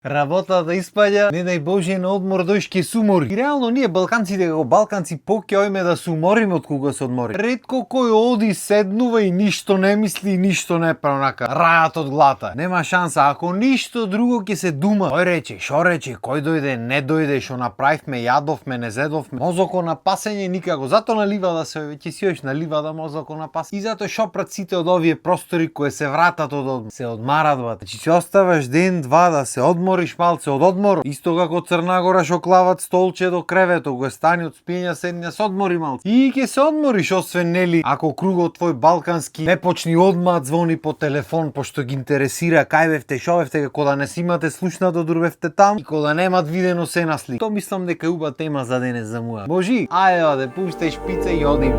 Работата испаѓа, не дај Боже на одмор дојш ке се умори. И реално ние балканците како балканци покеојме да се умориме од кога се одмори. Ретко кој оди седнува и ништо не мисли и ништо не прави онака. Рајат од глата. Нема шанса, ако ништо друго ќе се дума. Кој рече, шо рече, кој дојде, не дојде, шо направивме, јадовме, не зедовме. Мозоко на пасење никако. Зато на ливада се ќе си оиш на ливада мозоко на пасење. И зато шопрат сите од овие простори кои се вратат од одмор. Се одмарадват. Значи се оставаш ден, два да се одмориш малце од одмор, исто како Црнагора шо клават столче до кревето, го стани од спиења седња се одмори малце. И ќе се одмориш, освен нели, ако кругот твој балкански не почни одма звони по телефон, пошто ги интересира кај бевте, шо бевте, како да не си имате слушнато дурбевте там и кога да немат видено се на слик. То мислам дека е уба тема за денес за муа. Божи, ајде да пуштај шпица и одим.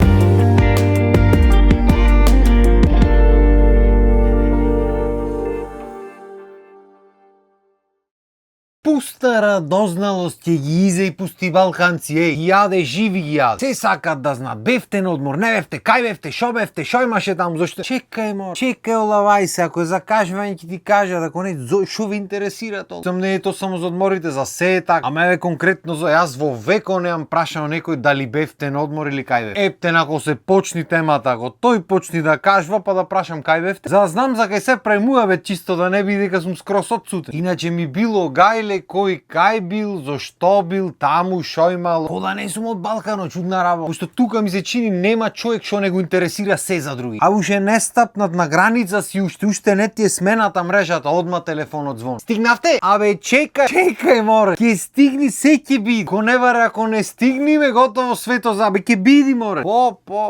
Пуста радозналост ќе ги изе и пусти балканци, јаде живи ги јаде. Се сакат да знаат, бевте на одмор, не бевте, кај бевте, шо имаше таму, зошто? Чекај мо, чекај олавај се, ако е за кажување ќе ти кажат, ако не, шо ви интересира тоа? Сам не е тоа само за одморите, за се е така. Ама еве конкретно за јас во веко неам прашано некој дали бевте на одмор или кај бевте. Ептен ако се почни темата, ако тој почни да кажува, па да прашам кај бевте, за да знам за кај се премува бе, чисто да не биде дека сум скрос одсутен. Иначе ми било гајле кој кај бил, зошто бил, таму шо имал. Кода не сум од Балканот, чудна работа. Пошто тука ми се чини нема човек што не го интересира се за други. А уште не стапнат на граница си, уште не ти е смената мрежата, одма телефонот звон. Стигнавте? Абе чекај море. Ќе стигни, се ќе биде. Ко не варе, ако не стигниме, готово свето забе, ќе биди море.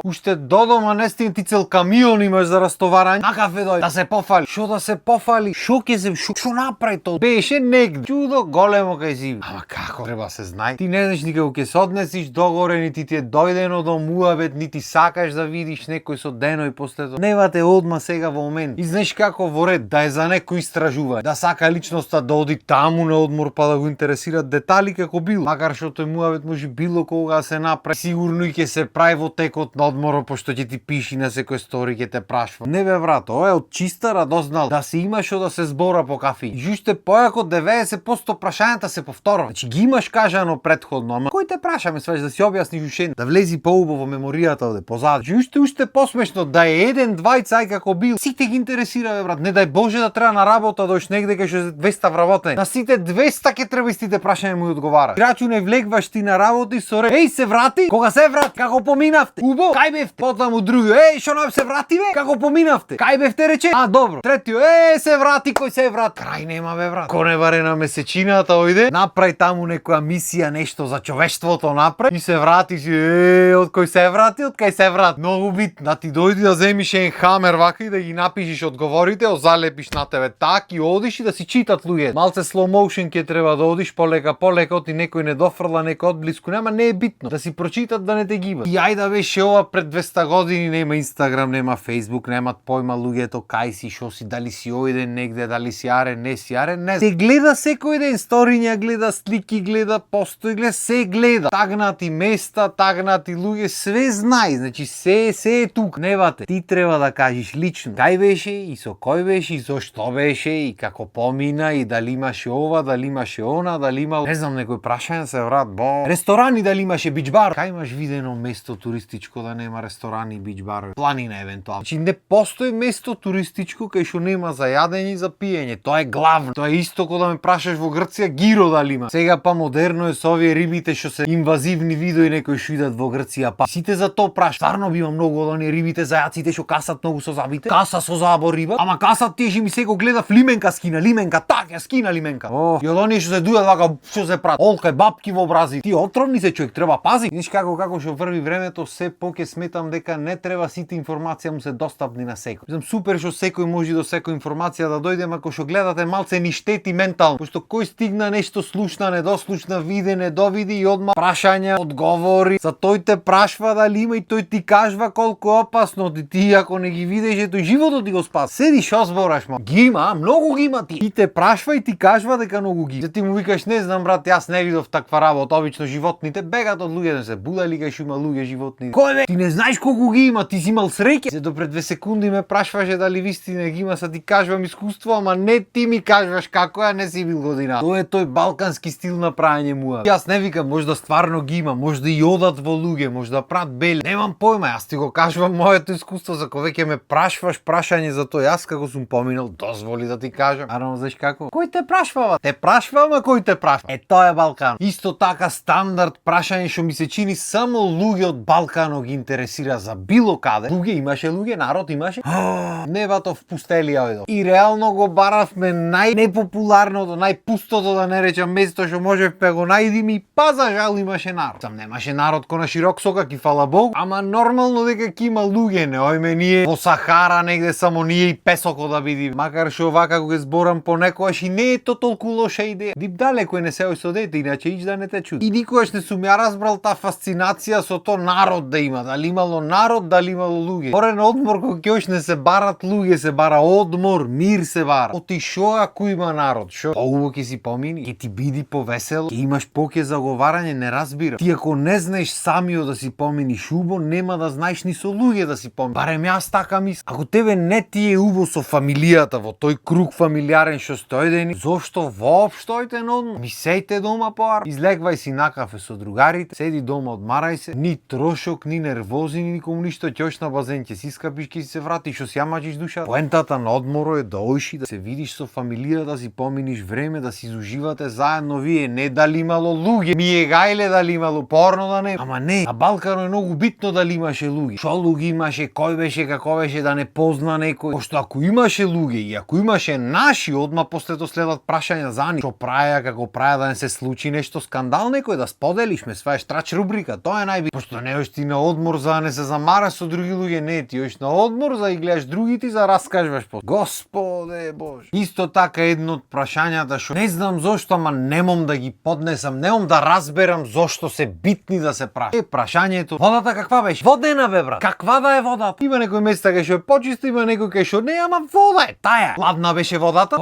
Уште до дома не стигне, ти цел камион имаш за растоварање. На кафе дојде, да се пофали. Шо да се пофали? Шо ќе се, шо направи тоа? Беше негде. Чудо големо кај си. Ама како треба се знае? Ти не знаеш никако ќе се однесиш догоре, нити ти е дојдено до муабет, нити сакаш да видиш некој со дено и после тоа. Невате одма сега во момент. И знаеш како во ред да е за некој истражување, да сака личноста да оди таму на одмор па да го интересираат детали како бил. Макар што тој муабет може било кога да се направи, сигурно и ќе се прави во текот на одморот, пошто ќе ти пиши на секој стори, ќе те прашува. Не бе брат, ова е од чиста радознал да се има што да се збора по кафи. И уште појако 90% прашањата се повторува. Значи ги имаш кажано претходно, ама кој те прашаме свеж да си објасниш уште, да влези поубаво во меморијата оде позади. Уште посмешно да е еден двајца како бил. Сите ги интересира бе брат. Не дај Боже да треба на работа дош негде кај што 200 вработени. На сите 200 ќе треба истите прашања му одговара. Крачу не влегваш ти на работа и со еј се врати? Кога се врати? Како поминавте? Убо? Кај бевте? Потаму други, шо нам се врати бе? Како поминавте? Кај бевте рече? А добро. Третиот, се врати, кој се врати? Крај нема бе брат. Ко не варе на месечината ојде, направи таму некоја мисија, нешто за човештвото направи и се врати си, од кој се врати, од кај се врати. Многу битно. Да ти дојди да земиш еден хамер вака и да ги напишеш одговорите, озалепиш на тебе так и одиш и да си читат луѓе. Малце slow motion ќе треба да одиш полека, ти некој не дофрла, некој одблиску, нема, не е битно. Да си прочитат да не те гибат. И ајде беше ова пред 200 години, нема Инстаграм, нема Фејсбук, немат појма луѓето кај си, шо си, дали си ојден негде, дали си арен, не си арен, не. Те гледа секој ден, сториња гледа, слики гледа, постои гледа, се гледа. Тагнати места, тагнати луѓе, све знаи, значи се е тука. Невате, ти треба да кажеш лично кај беше и со кој беше и зошто беше и како помина и дали имаше ова, дали имаше она, дали имал, не знам, некој прашање се врат, ресторани дали имаше бич бар. Кај имаш видено место туристичко да нема ресторани и бич бар? Планина евентуално. Значи не постои место туристичко кај што нема за јадење и за пиење. Тоа е главно. Тоа е исто кога да ме прашаш во Грција гиро дали има. Сега па модерно е со овие рибите што се инвазивни видои некои што идат во Грција, па сите за тоа праш. Стварно би има многу од оние рибите зајаците што касат многу со забите. Каса со забо риба, ама касат тие ми сега гледа лименка скина, лименка, така скина лименка. И од оние што се дујат вака што се прат. Олка бабки во Бразил. Ти отровни се човек, треба пази. Знаеш како што врви времето, се поќе сметам дека не треба сите информации му се достапни на секој. Мислам супер што секој може до секоја информација да дојде, ако што гледате малце ни штети ментално, пошто кој стигна нешто слушна, недослушна, виде, недовиди и одма прашања, одговори. За тој те прашва дали има и тој ти кажува колку е опасно. Ти ако не ги видиш, тој животот ти го спаси. Седи шо збораш ма? Ги има, многу ги има ти. И те прашва и ти кажува дека многу ги. Ти му викаш не знам брат, јас не видов таква работа, обично животните бегат од луѓето, се будали кај што има луѓе животни. Кој бе? Ти не знаеш колку ги има, ти си имал среќа. Се до пред 2 секунди ме прашваше дали вистина ги има, са ти кажувам искуство, ама не ти ми кажуваш како ја не си бил го година. Тоа е тој балкански стил на прајање муа. Јас не викам, можда стварно ги има, можда и одат во луѓе, можда прават бели. Немам појма, јас ти го кажувам моето искуство, за кога веќе ме прашваш прашање за тоа. Јас како сум поминал, дозволи да ти кажам. Арно, знаеш како? Кој те прашвава? Те прашва, ама кој те прашва? Тоа е Балкан. Исто така стандард прашање што ми се чини само луѓе од Балканот ги интересира за било каде. Луѓе, народ имаше. Небато в пустелија ојдо. И реално го баравме најнепопуларното, најпустото да не речам место што можевме го најдиме и па за жал имаше народ. Сам немаше народ ко на широк сокак и фала Бог, ама нормално дека ќе има луѓе, не ојме ние во Сахара негде само ние и песоко да видиме. Макар што овака го зборам понекогаш и не е то толку лоша идеја. Дип далеко не се со дете, иначе ич да не те чуди. И никогаш не сум ја разбрал таа фасцинација со то народ да има, дали имало народ, дали имало луѓе. Порен одмор кога ќе не се барат луѓе, се бара одмор, мир се бара. Оти шо ако има народ, шо? Ово ќе си помини, ќе ти биди повесело, ќе имаш поќе заговарање, не разбира. Ти ако не знаеш самиот да си поминиш убо, нема да знаеш ни со луѓе да си поминиш. Барем јас така мислам. Ако тебе не ти е убо со фамилијата, во тој круг фамилиарен што сте ојдени, зошто воопшто ојте на одмор? Ми сејте дома поар, излегвај си на кафе со другарите, седи дома, одмарај се, ни трошок, ни нервози, ни никому ништо, ќе ош на базен, ќе си искапиш, ќе си се вратиш, што си јамачиш душата. Поентата на одморот е да оиш и да се видиш со фамилија, да си поминиш време, да си изуживате заедно вие, не дали имало луѓе. Ми е гајле дали имало, порно да не. Ама не, на Балкано е многу битно дали имаше луѓе. Шо луѓе имаше, кој беше, како беше, да не позна некој. Пошто ако имаше луѓе и ако имаше наши, одма после тоа следат прашања за нив. Што праја, како праја, да не се случи нешто скандал некој, да споделишме своја штрач рубрика, тоа е најбитно. Пошто не ош ти на одмор за да не се замараш со други луѓе, не, ти ош на одмор за да ги гледаш другите за да раскажуваш после. Господе Боже. Исто така едно од прашањата што не знам зошто, ама немом да ги поднесам, немом да разберам зошто се битни да се праша. Е прашањето, водата каква беше? Водена бе брат. Каква да е водата? Има некој места кај што е почиста, има некој кај што не, ама вода е таја. Ладна беше водата?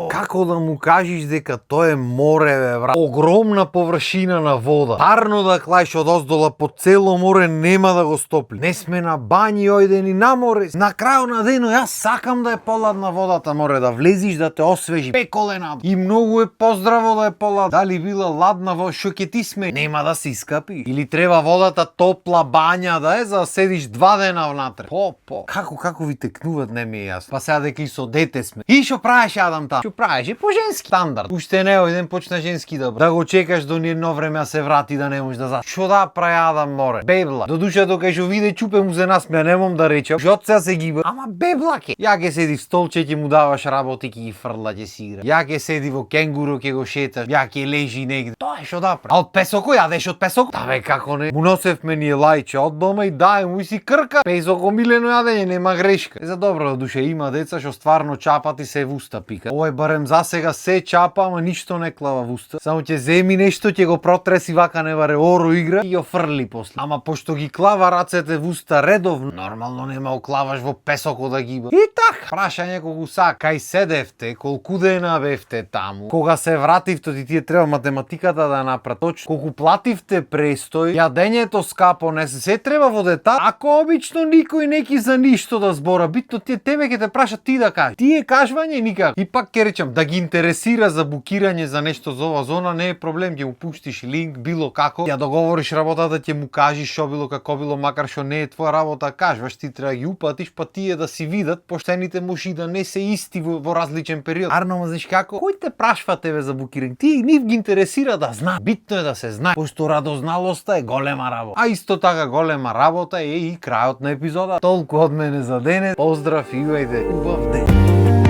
Како да му кажеш дека тоа е море бе брат? Огромна површина на вода. Парно да клаиш од оздола по цело море нема да го стопли. Не сме на бањи ојдени на море. На крајот на денот јас сакам да е поладна водата, море да влезиш да те освежи пеколена. И многу е поздраво да е поладна. Дали била ладна во што ќе ти сме, нема да се искапи. Или треба водата топла бања да е за да седиш 2 дена внатре. Како ви текнуват, не ми е јасно. Па сега дека и со дете сме. И што правеше Адам там? Што правеше по женски стандард. Уште не ојден почна женски да го чекаш до едно време да се врати да не можеш да Што да прави Адам море? Бебла. До душа дока што виде чупе му се насмеа, немом да речам. Жот се гиба. Ама бебла ке. Ја ке седи в столче, ќе му даваш работи, ќе ги фрла, ќе си игра. Ја ке седи во кенгуру, ќе го шеташ. Ја ке лежи негде. Тоа е што да прави. А од песоко јадеш од песоко? Да бе, како не. Му носевме ние лајче од дома и дај му и си крка. Песоко милено јадење, нема грешка. За добро душа има деца што стварно чапат и се в уста пика. Овој барем за сега се чапа, ама ништо не клава в уста. Само ќе земи нешто, ќе го протреси вака не баре оро игра и ја фрли после. Ама пошто ги клава рацете в уста редовно, нормално нема оклаваш во песоко да гиба. И така, прашање колку кај седевте, колку дена бевте таму, кога се вративте, ти треба математиката да направи точно, колку плативте престој, јадењето скапо, не се треба во детал. Ако обично никој неки за ништо да збора, битно тебе ќе те праша ти да кажеш. Тие кажување никако. И пак ќе речам да ги интересира за букирање за нешто за ова зона не е проблем, ќе му пуштиш линк било како, ја договориш работата, ќе му кажеш што било како било, макар што не е твоја работа, кажуваш ти треба ги упатиш, па тие да си видат, поштените може и да не се исти во различен период. Арно, знаеш како? Кој те прашва тебе за букирање? Тие нив ги интересира да знае. Битно е да се знае, пошто радозналоста е голема работа. А исто така голема работа е и крајот на епизода. Толку од мене за денес. Поздрав и убав ден.